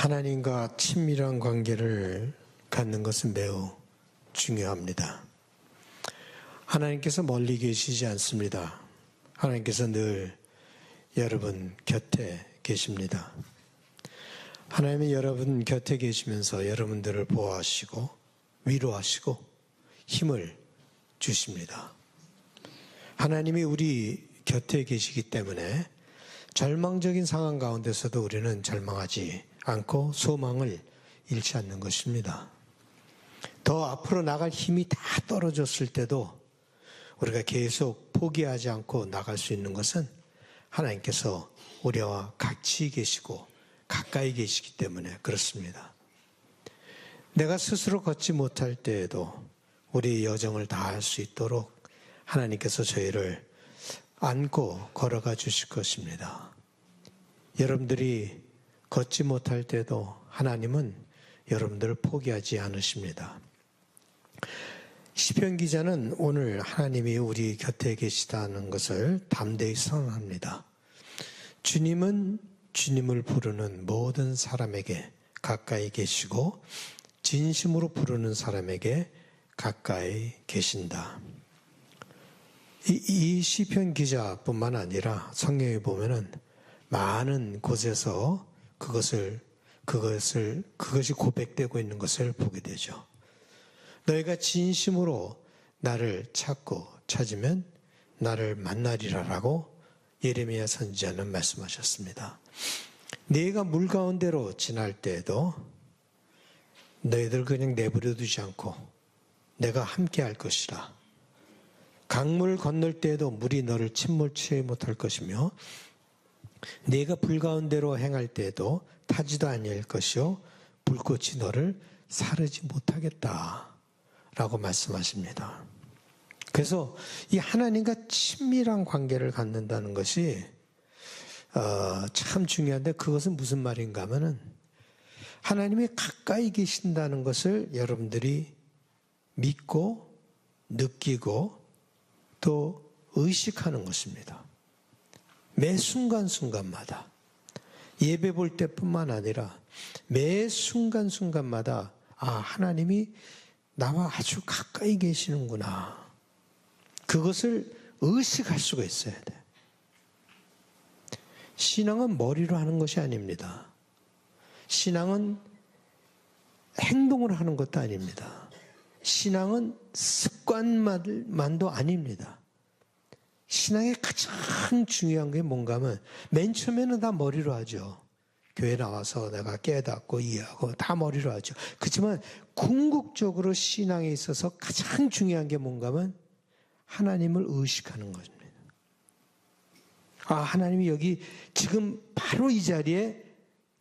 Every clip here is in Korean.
하나님과 친밀한 관계를 갖는 것은 매우 중요합니다. 하나님께서 멀리 계시지 않습니다. 하나님께서 늘 여러분 곁에 계십니다. 하나님이 여러분 곁에 계시면서 여러분들을 보호하시고 위로하시고 힘을 주십니다. 하나님이 우리 곁에 계시기 때문에 절망적인 상황 가운데서도 우리는 절망하지 않고 소망을 잃지 않는 것입니다. 더 앞으로 나갈 힘이 다 떨어졌을 때도 우리가 계속 포기하지 않고 나갈 수 있는 것은 하나님께서 우리와 같이 계시고 가까이 계시기 때문에 그렇습니다. 내가 스스로 걷지 못할 때에도 우리의 여정을 다할 수 있도록 하나님께서 저희를 안고 걸어가 주실 것입니다. 여러분들이 걷지 못할 때도 하나님은 여러분들을 포기하지 않으십니다. 시편 기자는 오늘 하나님이 우리 곁에 계시다는 것을 담대히 선언합니다. 주님은 주님을 부르는 모든 사람에게 가까이 계시고 진심으로 부르는 사람에게 가까이 계신다. 이 시편 기자뿐만 아니라 성경에 보면은 많은 곳에서 그것이 고백되고 있는 것을 보게 되죠. 너희가 진심으로 나를 찾으면 나를 만나리라라고 예레미야 선지자는 말씀하셨습니다. 네가 물 가운데로 지날 때에도 너희들 그냥 내버려 두지 않고 내가 함께 할 것이라. 강물 건널 때에도 물이 너를 침몰치 못할 것이며 네가 불 가운데로 행할 때에도 타지도 아니할 것이요 불꽃이 너를 사르지 못하겠다 라고 말씀하십니다. 그래서 이 하나님과 친밀한 관계를 갖는다는 것이 참 중요한데 그것은 무슨 말인가 하면은 하나님이 가까이 계신다는 것을 여러분들이 믿고 느끼고 또 의식하는 것입니다. 매 순간순간마다 예배 볼 때뿐만 아니라 매 순간순간마다 하나님이 나와 아주 가까이 계시는구나. 그것을 의식할 수가 있어야 돼. 신앙은 머리로 하는 것이 아닙니다. 신앙은 행동을 하는 것도 아닙니다. 신앙은 습관만도 아닙니다. 신앙의 가장 중요한 게 뭔가 하면 맨 처음에는 다 머리로 하죠. 교회 나와서 내가 깨닫고 이해하고 다 머리로 하죠. 그렇지만 궁극적으로 신앙에 있어서 가장 중요한 게 뭔가 하면 하나님을 의식하는 것입니다. 하나님이 여기 지금 바로 이 자리에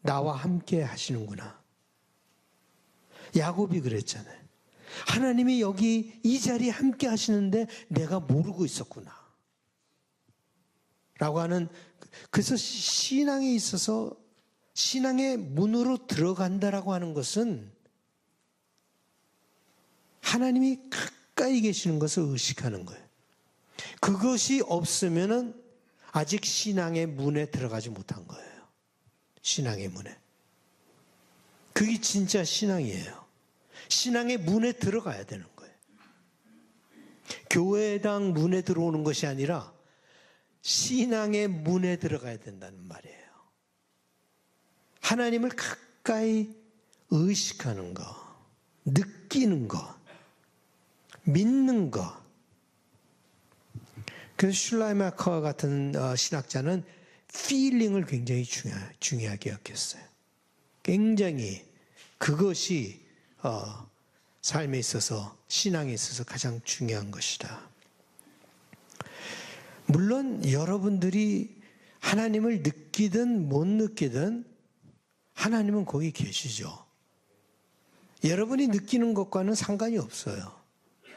나와 함께 하시는구나. 야곱이 그랬잖아요. 하나님이 여기 이 자리에 함께 하시는데 내가 모르고 있었구나. 라고 하는, 그래서 신앙에 있어서 신앙의 문으로 들어간다라고 하는 것은 하나님이 가까이 계시는 것을 의식하는 거예요. 그것이 없으면은 아직 신앙의 문에 들어가지 못한 거예요. 신앙의 문에. 그게 진짜 신앙이에요. 신앙의 문에 들어가야 되는 거예요. 교회당 문에 들어오는 것이 아니라 신앙의 문에 들어가야 된다는 말이에요. 하나님을 가까이 의식하는 것, 느끼는 것, 믿는 것. 그래서 슐라이마커 같은 신학자는 feeling을 굉장히 중요하게 여겼어요. 굉장히 그것이 삶에 있어서 신앙에 있어서 가장 중요한 것이다. 물론 여러분들이 하나님을 느끼든 못 느끼든 하나님은 거기 계시죠. 여러분이 느끼는 것과는 상관이 없어요.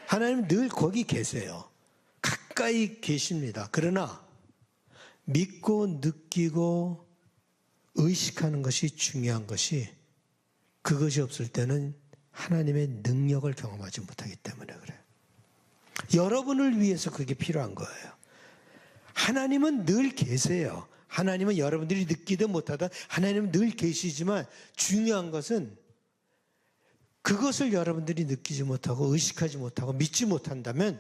하나님은 늘 거기 계세요. 가까이 계십니다. 그러나 믿고 느끼고 의식하는 것이 중요한 것이 그것이 없을 때는 하나님의 능력을 경험하지 못하기 때문에 그래요. 여러분을 위해서 그게 필요한 거예요. 하나님은 늘 계세요. 하나님은 여러분들이 느끼든 못하든 하나님은 늘 계시지만 중요한 것은 그것을 여러분들이 느끼지 못하고 의식하지 못하고 믿지 못한다면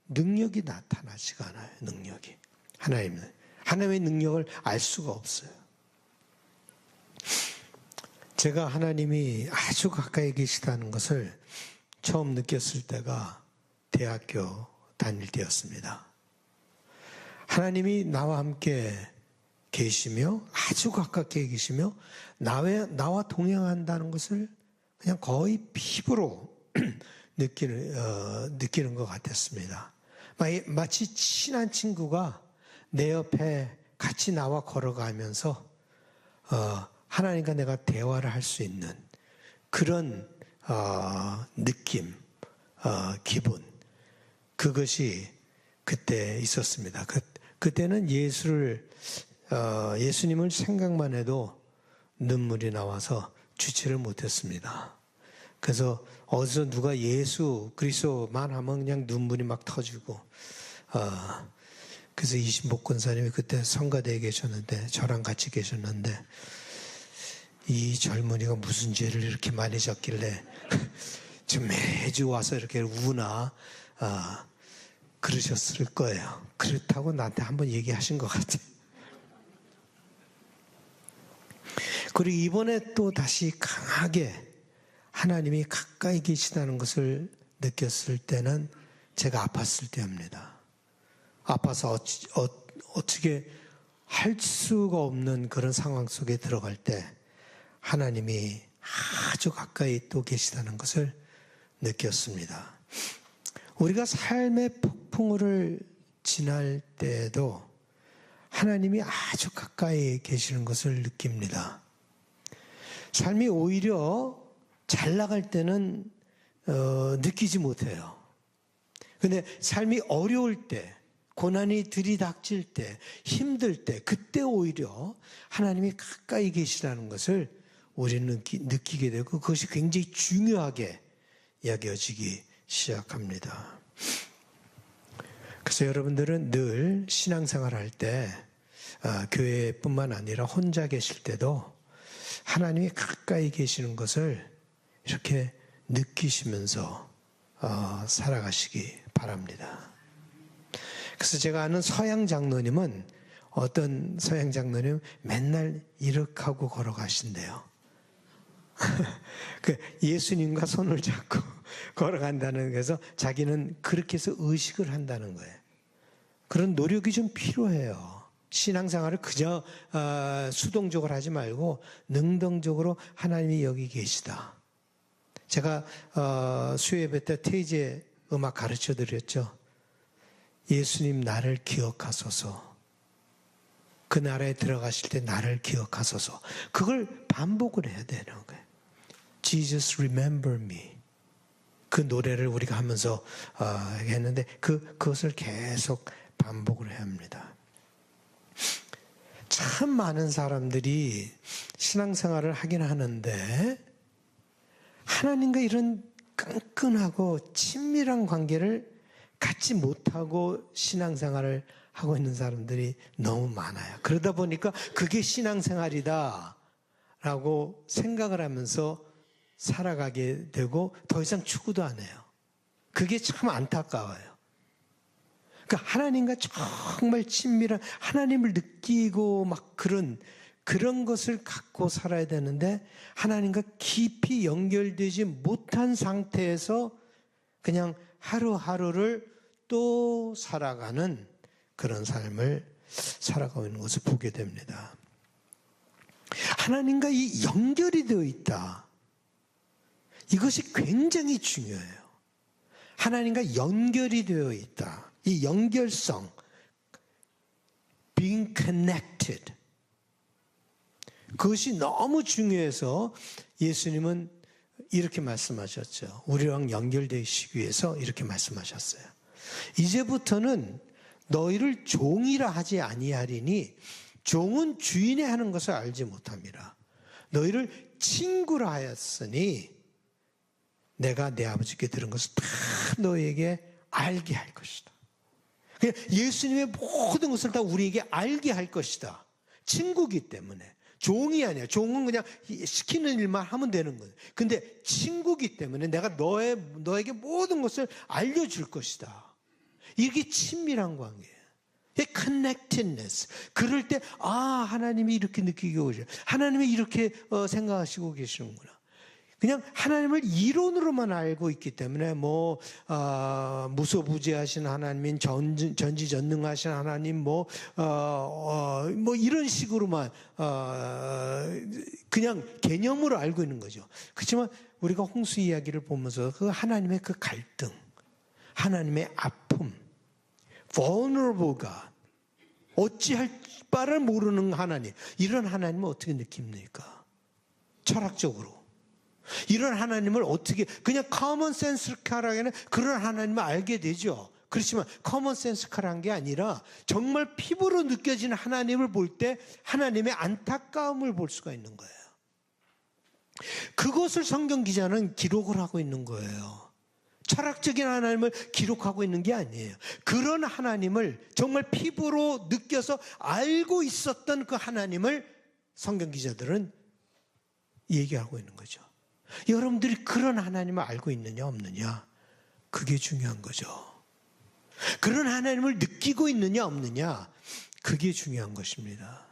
능력이 나타나지가 않아요. 능력이. 하나님의 능력을 알 수가 없어요. 제가 하나님이 아주 가까이 계시다는 것을 처음 느꼈을 때가 대학교 다닐 때였습니다. 하나님이 나와 함께 계시며 아주 가깝게 계시며 나와 동행한다는 것을 그냥 거의 피부로 느끼는 것 같았습니다. 마치 친한 친구가 내 옆에 같이 나와 걸어가면서 하나님과 내가 대화를 할 수 있는 그런 느낌, 기분, 그것이 그때 있었습니다. 그때는 예수님을 생각만 해도 눈물이 나와서 주체를 못했습니다. 그래서 어디서 누가 예수 그리스도만 하면 그냥 눈물이 막 터지고, 그래서 이신복 권사님이 그때 성가대에 계셨는데 저랑 같이 계셨는데 이 젊은이가 무슨 죄를 이렇게 많이 졌길래 좀 매주 와서 이렇게 우나 그러셨을 거예요. 그렇다고 나한테 한번 얘기하신 것 같아요. 그리고 이번에 또 다시 강하게 하나님이 가까이 계시다는 것을 느꼈을 때는 제가 아팠을 때입니다. 아파서 어떻게 할 수가 없는 그런 상황 속에 들어갈 때 하나님이 아주 가까이 또 계시다는 것을 느꼈습니다. 우리가 삶의 폭풍우를 지날 때에도 하나님이 아주 가까이 계시는 것을 느낍니다. 삶이 오히려 잘 나갈 때는 느끼지 못해요. 근데 삶이 어려울 때, 고난이 들이닥칠 때, 힘들 때, 그때 오히려 하나님이 가까이 계시다는 것을 우리는 느끼게 되고 그것이 굉장히 중요하게 여겨지기 시작합니다. 그래서 여러분들은 늘 신앙생활 할 때 교회뿐만 아니라 혼자 계실 때도 하나님이 가까이 계시는 것을 이렇게 느끼시면서 살아가시기 바랍니다. 그래서 제가 아는 서양 장로님은 어떤 서양 장로님 맨날 이렇게 하고 걸어가신대요. 예수님과 손을 잡고 걸어간다는 거에서 자기는 그렇게 해서 의식을 한다는 거예요. 그런 노력이 좀 필요해요. 신앙생활을 그저 수동적으로 하지 말고 능동적으로 하나님이 여기 계시다. 제가 수요예배 때 태이제 음악 가르쳐 드렸죠. 예수님 나를 기억하소서. 그 나라에 들어가실 때 나를 기억하소서. 그걸 반복을 해야 되는 거예요. Jesus remember me. 그 노래를 우리가 하면서 했는데 그것을 계속 반복을 해야 합니다. 참 많은 사람들이 신앙생활을 하긴 하는데 하나님과 이런 끈끈하고 친밀한 관계를 갖지 못하고 신앙생활을 하고 있는 사람들이 너무 많아요. 그러다 보니까 그게 신앙생활이다 라고 생각을 하면서 살아가게 되고 더 이상 추구도 안 해요. 그게 참 안타까워요. 그러니까 하나님과 정말 친밀한 하나님을 느끼고 막 그런 것을 갖고 살아야 되는데 하나님과 깊이 연결되지 못한 상태에서 그냥 하루하루를 또 살아가는 그런 삶을 살아가고 있는 것을 보게 됩니다. 하나님과 이 연결이 되어 있다. 이것이 굉장히 중요해요. 하나님과 연결이 되어 있다. 이 연결성, being connected. 그것이 너무 중요해서 예수님은 이렇게 말씀하셨죠. 우리랑 연결되시기 위해서 이렇게 말씀하셨어요. 이제부터는 너희를 종이라 하지 아니하리니 종은 주인의 하는 것을 알지 못함이라. 너희를 친구라 하였으니 내가 내 아버지께 들은 것을 다 너희에게 알게 할 것이다. 그냥 예수님의 모든 것을 다 우리에게 알게 할 것이다. 친구기 때문에. 종이 아니야. 종은 그냥 시키는 일만 하면 되는 거예요. 근데 친구기 때문에 내가 너에게 모든 것을 알려줄 것이다. 이게 친밀한 관계예요. connectedness. 그럴 때, 하나님이 이렇게 느끼고 계셔. 하나님이 이렇게 생각하시고 계시는구나. 그냥 하나님을 이론으로만 알고 있기 때문에 무소부재하신 하나님, 전지전능하신 하나님, 이런 식으로만 그냥 개념으로 알고 있는 거죠. 그렇지만 우리가 홍수 이야기를 보면서 그 하나님의 그 갈등, 하나님의 아픔, vulnerable God, 어찌할 바를 모르는 하나님, 이런 하나님을 어떻게 느낍니까? 철학적으로. 이런 하나님을 어떻게 그냥 커먼 센스칼하게는 그런 하나님을 알게 되죠. 그렇지만 커먼 센스칼한 게 아니라 정말 피부로 느껴지는 하나님을 볼 때 하나님의 안타까움을 볼 수가 있는 거예요. 그것을 성경 기자는 기록을 하고 있는 거예요. 철학적인 하나님을 기록하고 있는 게 아니에요. 그런 하나님을 정말 피부로 느껴서 알고 있었던 그 하나님을 성경 기자들은 얘기하고 있는 거죠. 여러분들이 그런 하나님을 알고 있느냐 없느냐, 그게 중요한 거죠. 그런 하나님을 느끼고 있느냐 없느냐, 그게 중요한 것입니다.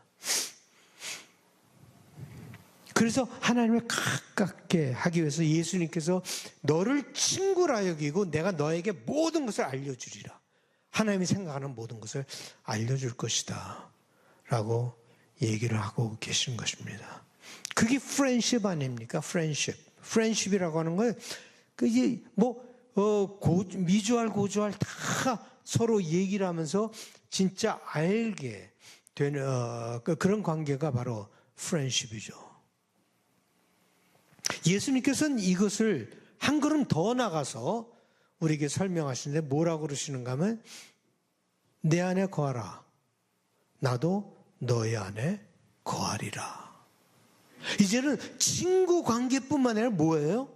그래서 하나님을 가깝게 하기 위해서 예수님께서 너를 친구라 여기고 내가 너에게 모든 것을 알려주리라. 하나님이 생각하는 모든 것을 알려줄 것이다 라고 얘기를 하고 계신 것입니다. 그게 프렌십 아닙니까? 프렌십이라고 하는 건 그게 미주알 고주알 다 서로 얘기를 하면서 진짜 알게 되는 그런 관계가 바로 프렌십이죠. 예수님께서는 이것을 한 걸음 더 나가서 우리에게 설명하시는데 뭐라고 그러시는가 하면 내 안에 거하라. 나도 너의 안에 거하리라. 이제는 친구 관계뿐만 아니라 뭐예요?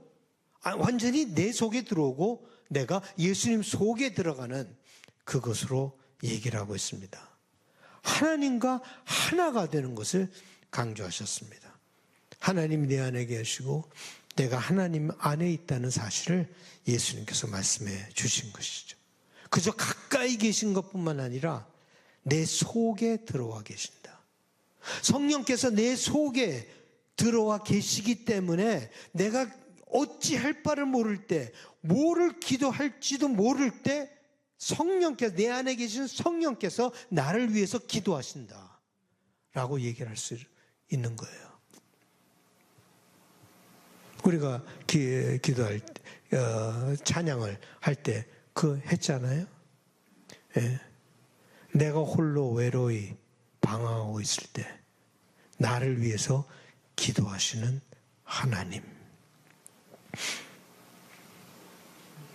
완전히 내 속에 들어오고 내가 예수님 속에 들어가는 그것으로 얘기를 하고 있습니다. 하나님과 하나가 되는 것을 강조하셨습니다. 하나님이 내 안에 계시고 내가 하나님 안에 있다는 사실을 예수님께서 말씀해 주신 것이죠. 그저 가까이 계신 것뿐만 아니라 내 속에 들어와 계신다. 성령께서 내 속에 들어와 계시기 때문에 내가 어찌할 바를 모를 때, 뭐를 기도할지도 모를 때 성령께서, 내 안에 계신 성령께서 나를 위해서 기도하신다 라고 얘기를 할 수 있는 거예요. 우리가 기도할 찬양을 할 때 그 했잖아요. 예. 내가 홀로 외로이 방황하고 있을 때 나를 위해서 기도하시는 하나님.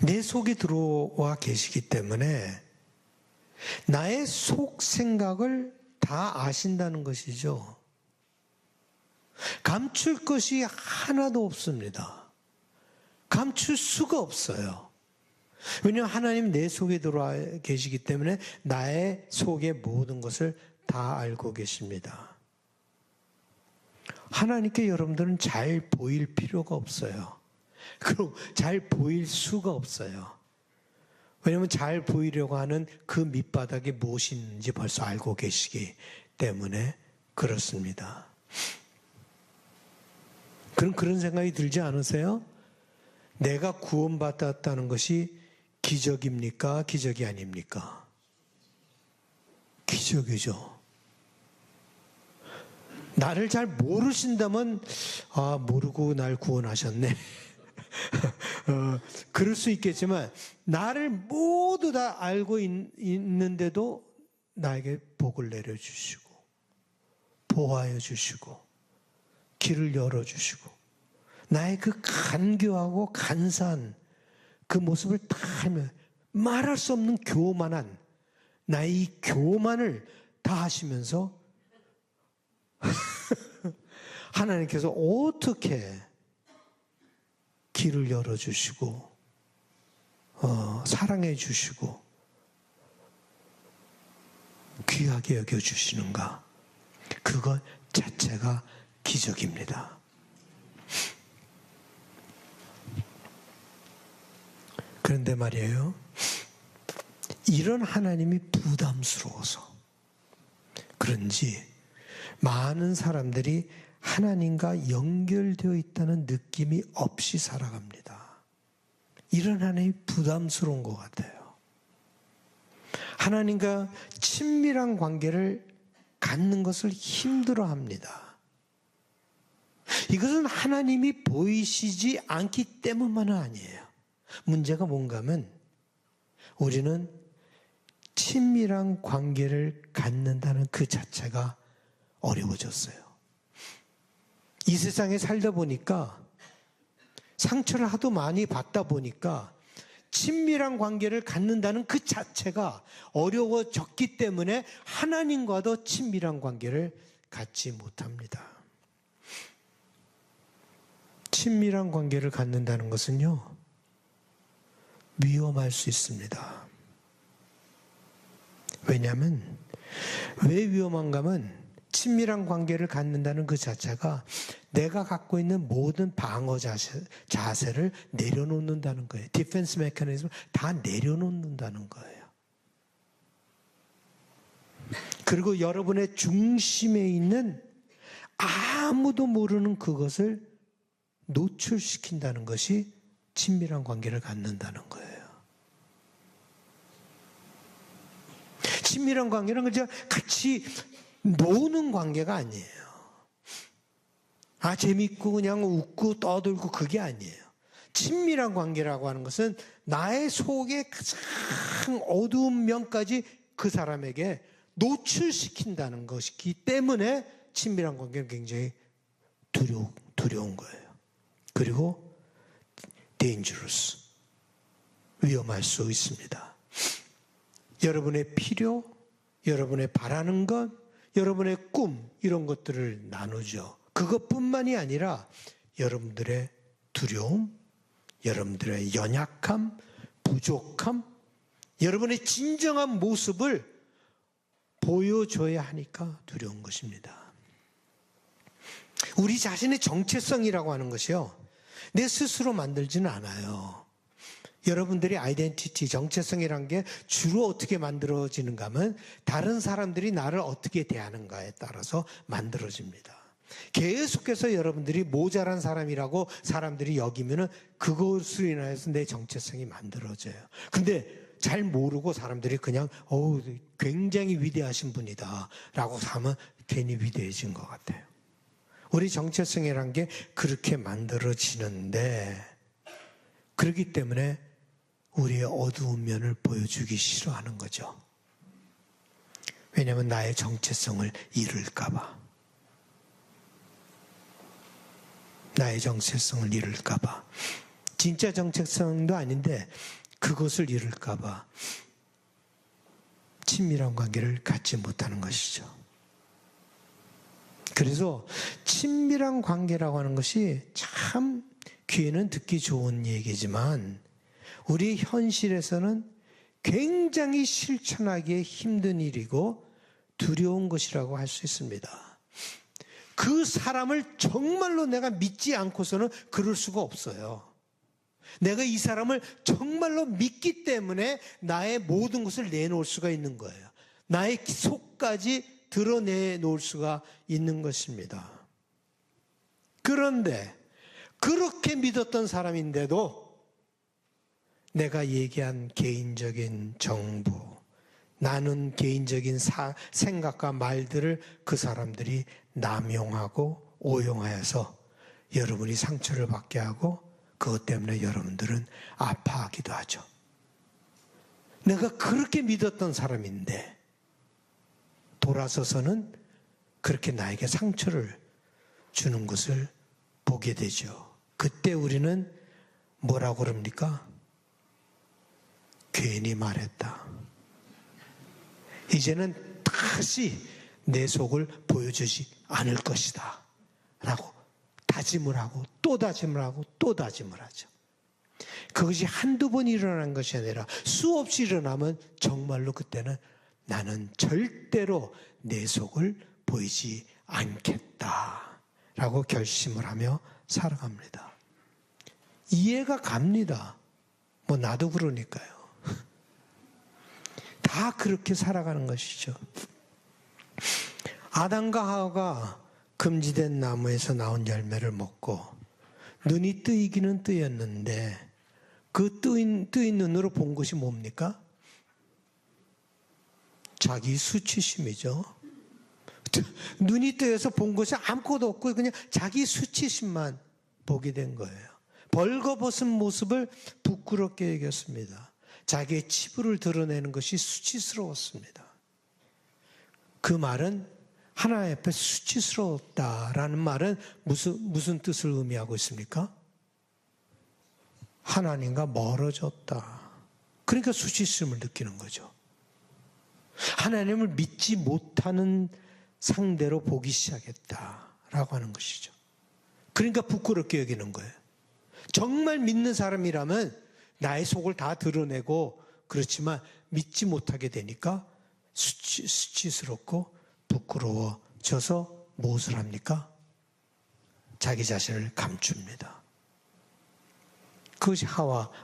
내 속에 들어와 계시기 때문에 나의 속 생각을 다 아신다는 것이죠. 감출 것이 하나도 없습니다. 감출 수가 없어요. 왜냐하면 하나님 내 속에 들어와 계시기 때문에 나의 속의 모든 것을 다 알고 계십니다. 하나님께 여러분들은 잘 보일 필요가 없어요. 그리고 잘 보일 수가 없어요. 왜냐하면 잘 보이려고 하는 그 밑바닥에 무엇이 있는지 벌써 알고 계시기 때문에 그렇습니다. 그런 생각이 들지 않으세요? 내가 구원받았다는 것이 기적입니까? 기적이 아닙니까? 기적이죠. 나를 잘 모르신다면 모르고 날 구원하셨네. 그럴 수 있겠지만 나를 모두 다 알고 있는데도 나에게 복을 내려주시고 보호하여 주시고 길을 열어주시고 나의 그 간교하고 간사한 그 모습을 다 알면 말할 수 없는 교만한 나의 이 교만을 다 하시면서 하나님께서 어떻게 길을 열어주시고 사랑해 주시고 귀하게 여겨주시는가? 그것 자체가 기적입니다. 그런데 말이에요, 이런 하나님이 부담스러워서 그런지 많은 사람들이 하나님과 연결되어 있다는 느낌이 없이 살아갑니다. 이런 하나님이 부담스러운 것 같아요. 하나님과 친밀한 관계를 갖는 것을 힘들어합니다. 이것은 하나님이 보이시지 않기 때문만은 아니에요. 문제가 뭔가 하면 우리는 친밀한 관계를 갖는다는 그 자체가 어려워졌어요. 이 세상에 살다 보니까 상처를 하도 많이 받다 보니까 친밀한 관계를 갖는다는 그 자체가 어려워졌기 때문에 하나님과도 친밀한 관계를 갖지 못합니다. 친밀한 관계를 갖는다는 것은요, 위험할 수 있습니다. 왜냐하면 왜 위험한가 하면 친밀한 관계를 갖는다는 그 자체가 내가 갖고 있는 모든 방어 자세를 내려놓는다는 거예요. 디펜스 메커니즘을 다 내려놓는다는 거예요. 그리고 여러분의 중심에 있는 아무도 모르는 그것을 노출시킨다는 것이 친밀한 관계를 갖는다는 거예요. 친밀한 관계는 그냥 같이 노는 관계가 아니에요. 재밌고 그냥 웃고 떠들고 그게 아니에요. 친밀한 관계라고 하는 것은 나의 속의 가장 어두운 면까지 그 사람에게 노출시킨다는 것이기 때문에 친밀한 관계는 굉장히 두려운 거예요. 그리고 dangerous, 위험할 수 있습니다. 여러분의 필요, 여러분의 바라는 것, 여러분의 꿈, 이런 것들을 나누죠. 그것뿐만이 아니라 여러분들의 두려움, 여러분들의 연약함, 부족함, 여러분의 진정한 모습을 보여줘야 하니까 두려운 것입니다. 우리 자신의 정체성이라고 하는 것이요, 내 스스로 만들지는 않아요. 여러분들의 아이덴티티, 정체성이란 게 주로 어떻게 만들어지는가 하면 다른 사람들이 나를 어떻게 대하는가에 따라서 만들어집니다. 계속해서 여러분들이 모자란 사람이라고 사람들이 여기면은 그것으로 인해서 내 정체성이 만들어져요. 근데 잘 모르고 사람들이 그냥 굉장히 위대하신 분이다 라고 하면 괜히 위대해진 것 같아요. 우리 정체성이란 게 그렇게 만들어지는데, 그렇기 때문에 우리의 어두운 면을 보여주기 싫어하는 거죠. 왜냐하면 나의 정체성을 잃을까 봐. 나의 정체성을 잃을까 봐. 진짜 정체성도 아닌데 그것을 잃을까 봐 친밀한 관계를 갖지 못하는 것이죠. 그래서 친밀한 관계라고 하는 것이 참 귀에는 듣기 좋은 얘기지만 우리 현실에서는 굉장히 실천하기 힘든 일이고 두려운 것이라고 할 수 있습니다. 그 사람을 정말로 내가 믿지 않고서는 그럴 수가 없어요. 내가 이 사람을 정말로 믿기 때문에 나의 모든 것을 내놓을 수가 있는 거예요. 나의 속까지 드러내놓을 수가 있는 것입니다. 그런데 그렇게 믿었던 사람인데도 내가 얘기한 개인적인 정보, 나눈 개인적인 생각과 말들을 그 사람들이 남용하고 오용하여서 여러분이 상처를 받게 하고 그것 때문에 여러분들은 아파하기도 하죠. 내가 그렇게 믿었던 사람인데 돌아서서는 그렇게 나에게 상처를 주는 것을 보게 되죠. 그때 우리는 뭐라고 그럽니까? 괜히 말했다. 이제는 다시 내 속을 보여주지 않을 것이다 라고 다짐을 하고 또 다짐을 하고 또 다짐을 하죠. 그것이 한두 번 일어난 것이 아니라 수없이 일어나면 정말로 그때는 나는 절대로 내 속을 보이지 않겠다 라고 결심을 하며 살아갑니다. 이해가 갑니다. 뭐 나도 그러니까요. 다 그렇게 살아가는 것이죠. 아담과 하와가 금지된 나무에서 나온 열매를 먹고 눈이 뜨이기는 뜨였는데 그 뜨인 눈으로 본 것이 뭡니까? 자기 수치심이죠. 눈이 뜨여서 본 것이 아무것도 없고 그냥 자기 수치심만 보게 된 거예요. 벌거벗은 모습을 부끄럽게 여겼습니다. 자기의 치부를 드러내는 것이 수치스러웠습니다. 그 말은 하나님 앞에 수치스러웠다라는 말은 무슨 뜻을 의미하고 있습니까? 하나님과 멀어졌다. 그러니까 수치심을 느끼는 거죠. 하나님을 믿지 못하는 상대로 보기 시작했다라고 하는 것이죠. 그러니까 부끄럽게 여기는 거예요. 정말 믿는 사람이라면 나의 속을 다 드러내고 그렇지만 믿지 못하게 되니까 수치스럽고 부끄러워져서 무엇을 합니까? 자기 자신을 감춥니다. 그것이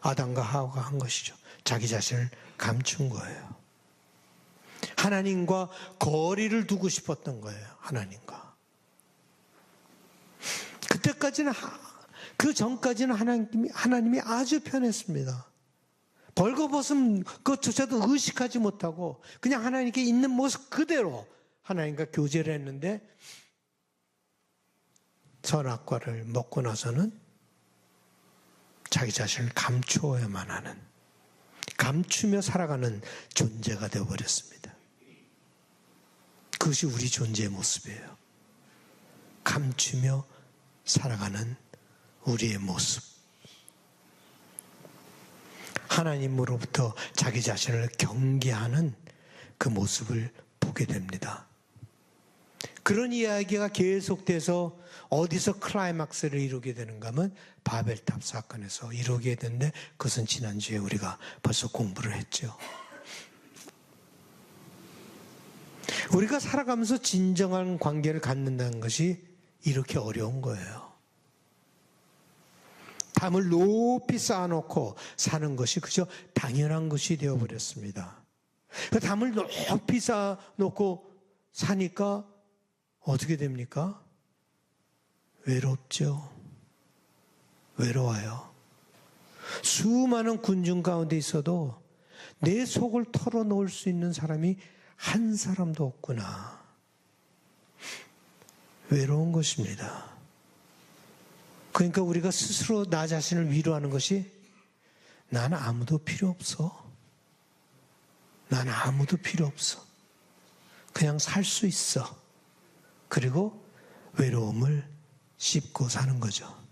아담과 하와가 한 것이죠. 자기 자신을 감춘 거예요. 하나님과 거리를 두고 싶었던 거예요. 하나님과. 그때까지는 그 전까지는 하나님이 아주 편했습니다. 벌거벗은 그것조차도 의식하지 못하고 그냥 하나님께 있는 모습 그대로 하나님과 교제를 했는데 선악과를 먹고 나서는 자기 자신을 감추어야만 하는, 감추며 살아가는 존재가 되어버렸습니다. 그것이 우리 존재의 모습이에요. 감추며 살아가는 우리의 모습. 하나님으로부터 자기 자신을 경계하는 그 모습을 보게 됩니다. 그런 이야기가 계속돼서 어디서 클라이막스를 이루게 되는가 하면 바벨탑 사건에서 이루게 되는데 그것은 지난주에 우리가 벌써 공부를 했죠. 우리가 살아가면서 진정한 관계를 갖는다는 것이 이렇게 어려운 거예요. 담을 높이 쌓아놓고 사는 것이 그저 당연한 것이 되어버렸습니다. 그 담을 높이 쌓아놓고 사니까 어떻게 됩니까? 외롭죠. 외로워요. 수많은 군중 가운데 있어도 내 속을 털어놓을 수 있는 사람이 한 사람도 없구나. 외로운 것입니다. 그러니까 우리가 스스로 나 자신을 위로하는 것이 나는 아무도 필요 없어. 나는 아무도 필요 없어. 그냥 살 수 있어. 그리고 외로움을 씹고 사는 거죠.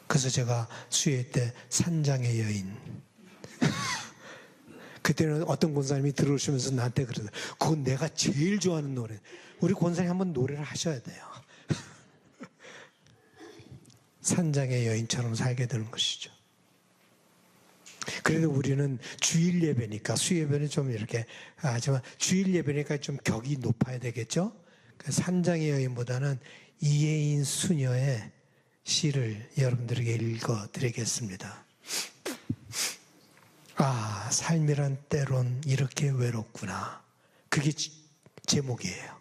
그래서 제가 수요 때 산장의 여인 그때는 어떤 권사님이 들어오시면서 나한테 그러더라고요. 그건 내가 제일 좋아하는 노래. 우리 권사님 한번 노래를 하셔야 돼요. 산장의 여인처럼 살게 되는 것이죠. 그래도 우리는 주일 예배니까, 수요 예배는 좀 이렇게 하지만 주일 예배니까 좀 격이 높아야 되겠죠? 산장의 여인보다는 이예인 수녀의 시를 여러분들에게 읽어드리겠습니다. 아, 삶이란 때론 이렇게 외롭구나. 그게 제목이에요.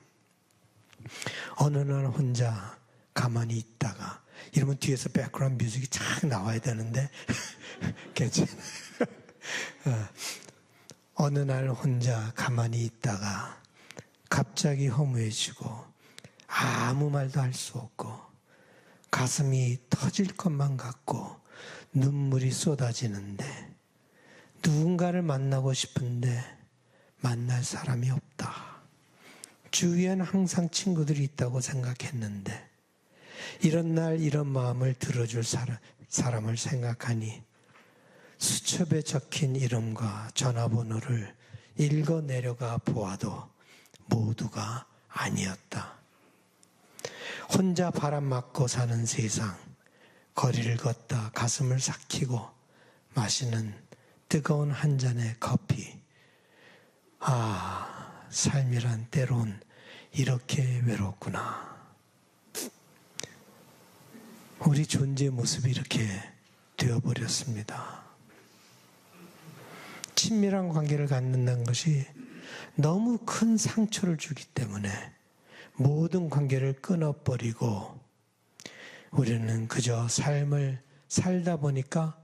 어느 날 혼자 가만히 있다가, 이러면 뒤에서 백그라운드 뮤직이 착 나와야 되는데 괜찮아요. 어느 날 혼자 가만히 있다가 갑자기 허무해지고 아무 말도 할 수 없고 가슴이 터질 것만 같고 눈물이 쏟아지는데 누군가를 만나고 싶은데 만날 사람이 없다. 주위엔 항상 친구들이 있다고 생각했는데 이런 날 이런 마음을 들어줄 사람을 생각하니 수첩에 적힌 이름과 전화번호를 읽어 내려가 보아도 모두가 아니었다. 혼자 바람 맞고 사는 세상, 거리를 걷다 가슴을 삭히고 마시는 뜨거운 한 잔의 커피, 삶이란 때론 이렇게 외롭구나. 우리 존재의 모습이 이렇게 되어버렸습니다. 친밀한 관계를 갖는다는 것이 너무 큰 상처를 주기 때문에 모든 관계를 끊어버리고 우리는 그저 삶을 살다 보니까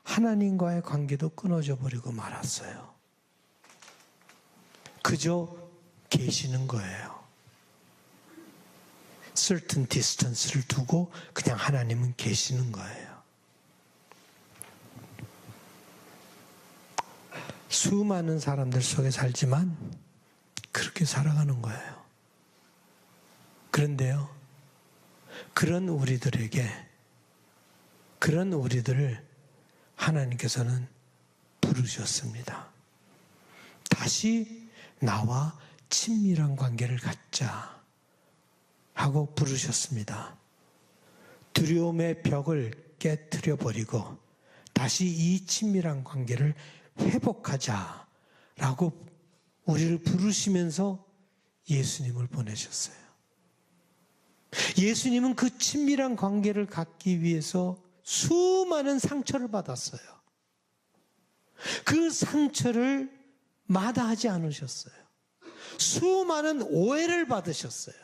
하나님과의 관계도 끊어져 버리고 말았어요. 그저 계시는 거예요. certain distance를 두고 그냥 하나님은 계시는 거예요. 수많은 사람들 속에 살지만 그렇게 살아가는 거예요. 그런데요, 그런 우리들을 하나님께서는 부르셨습니다. 다시 나와 친밀한 관계를 갖자 하고 부르셨습니다. 두려움의 벽을 깨트려 버리고 다시 이 친밀한 관계를 회복하자라고 우리를 부르시면서 예수님을 보내셨어요. 예수님은 그 친밀한 관계를 갖기 위해서 수많은 상처를 받았어요. 그 상처를 마다하지 않으셨어요. 수많은 오해를 받으셨어요.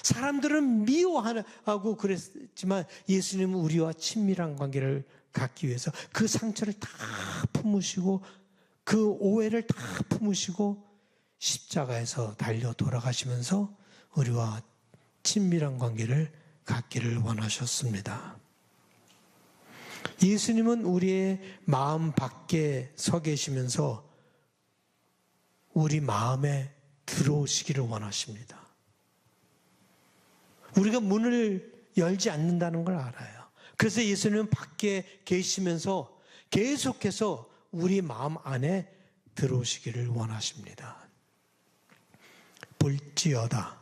사람들은 미워하고 그랬지만 예수님은 우리와 친밀한 관계를 갖기 위해서 그 상처를 다 품으시고 그 오해를 다 품으시고 십자가에서 달려 돌아가시면서 우리와 친밀한 관계를 갖기를 원하셨습니다. 예수님은 우리의 마음 밖에 서 계시면서 우리 마음에 들어오시기를 원하십니다. 우리가 문을 열지 않는다는 걸 알아요. 그래서 예수님은 밖에 계시면서 계속해서 우리 마음 안에 들어오시기를 원하십니다. 볼지어다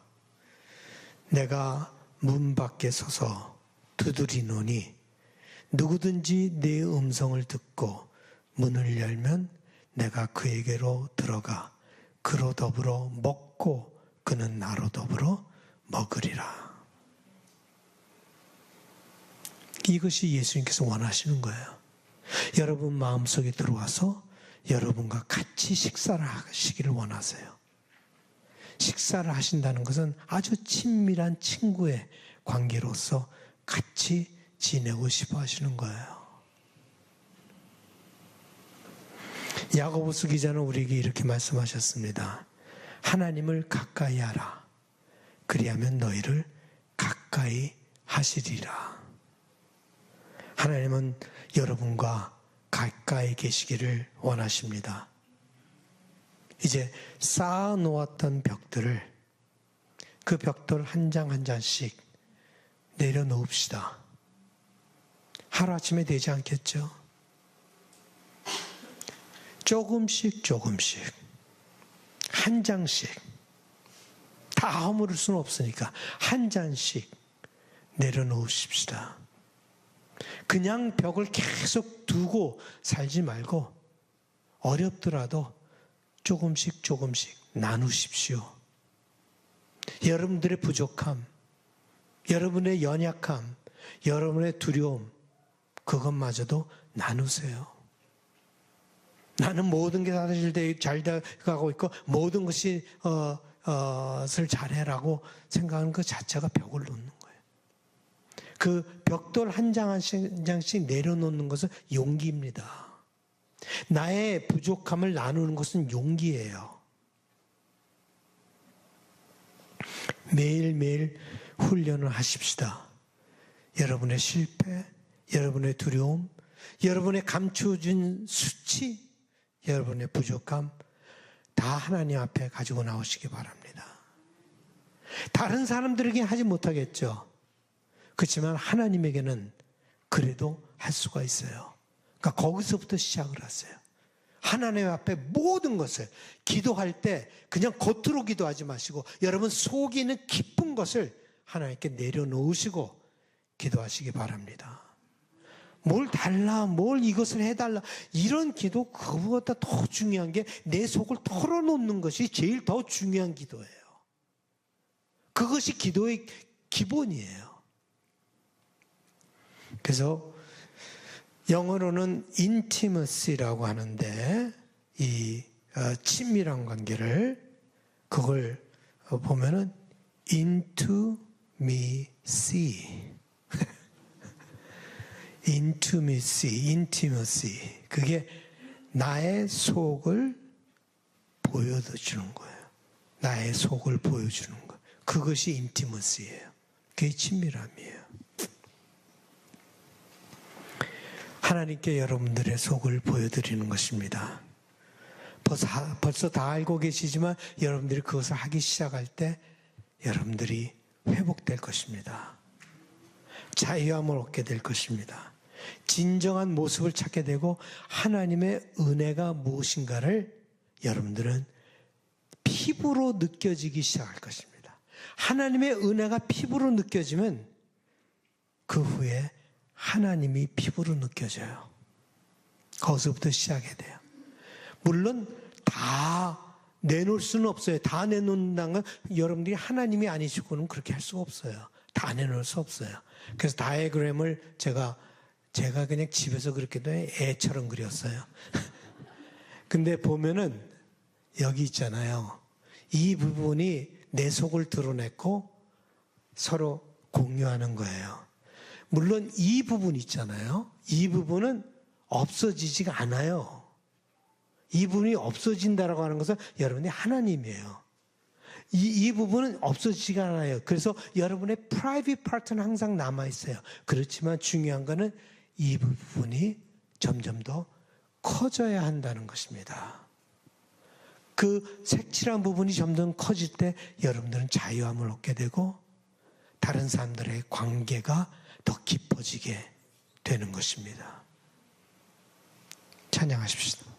내가 문 밖에 서서 두드리노니 누구든지 내 음성을 듣고 문을 열면 내가 그에게로 들어가 그로 더불어 먹고 그는 나로 더불어 먹으리라. 이것이 예수님께서 원하시는 거예요. 여러분 마음속에 들어와서 여러분과 같이 식사를 하시기를 원하세요. 식사를 하신다는 것은 아주 친밀한 친구의 관계로서 같이 지내고 싶어 하시는 거예요. 야고보서 기자는 우리에게 이렇게 말씀하셨습니다. 하나님을 가까이 하라. 그리하면 너희를 가까이 하시리라. 하나님은 여러분과 가까이 계시기를 원하십니다. 이제 쌓아놓았던 벽들을 그 벽돌 한 장 한 장씩 내려놓읍시다. 하루아침에 되지 않겠죠? 조금씩 한 장씩 다 허물을 수는 없으니까 한 장씩 내려놓으십시다. 그냥 벽을 계속 두고 살지 말고 어렵더라도 조금씩 나누십시오. 여러분들의 부족함, 여러분의 연약함, 여러분의 두려움, 그것마저도 나누세요. 나는 모든 게 잘 돼가고 있고 모든 것이 잘해라고 생각하는 것 자체가 벽을 놓는 거예요. 그 벽돌 한 장 한 장씩 내려놓는 것은 용기입니다. 나의 부족함을 나누는 것은 용기예요. 매일매일 훈련을 하십시다. 여러분의 실패, 여러분의 두려움, 여러분의 감춰진 수치, 여러분의 부족함 다 하나님 앞에 가지고 나오시기 바랍니다. 다른 사람들에게 하지 못하겠죠. 그렇지만 하나님에게는 그래도 할 수가 있어요. 그러니까 거기서부터 시작을 하세요. 하나님 앞에 모든 것을 기도할 때 그냥 겉으로 기도하지 마시고 여러분 속에 있는 깊은 것을 하나님께 내려놓으시고 기도하시기 바랍니다. 뭘 달라, 뭘 이것을 해달라. 이런 기도, 그보다 더 중요한 게 내 속을 털어놓는 것이 제일 더 중요한 기도예요. 그것이 기도의 기본이에요. 그래서 영어로는 intimacy라고 하는데, 이 친밀한 관계를, 그걸 보면은 intimacy. intimacy. 그게 나의 속을 보여주는 거예요. 나의 속을 보여주는 거. 그것이 intimacy예요. 그게 친밀함이에요. 하나님께 여러분들의 속을 보여드리는 것입니다. 벌써 다 알고 계시지만 여러분들이 그것을 하기 시작할 때 여러분들이 회복될 것입니다. 자유함을 얻게 될 것입니다. 진정한 모습을 찾게 되고 하나님의 은혜가 무엇인가를 여러분들은 피부로 느껴지기 시작할 것입니다. 하나님의 은혜가 피부로 느껴지면 그 후에 하나님이 피부로 느껴져요. 거기서부터 시작해야 돼요. 물론 다 내놓을 수는 없어요. 다 내놓는다는 건 여러분들이 하나님이 아니시고는 그렇게 할 수가 없어요. 다 내놓을 수 없어요. 그래서 다이어그램을 제가 그냥 집에서 그렇게 애처럼 그렸어요. 근데 보면은 여기 있잖아요. 이 부분이 내 속을 드러냈고 서로 공유하는 거예요. 물론 이 부분 있잖아요. 이 부분은 없어지지가 않아요. 이 부분이 없어진다라고 하는 것은 여러분이 하나님이에요. 이 부분은 없어지지가 않아요. 그래서 여러분의 private part는 항상 남아있어요. 그렇지만 중요한 거는 이 부분이 점점 더 커져야 한다는 것입니다. 그 색칠한 부분이 점점 커질 때 여러분들은 자유함을 얻게 되고 다른 사람들의 관계가 더 깊어지게 되는 것입니다. 찬양하십시오.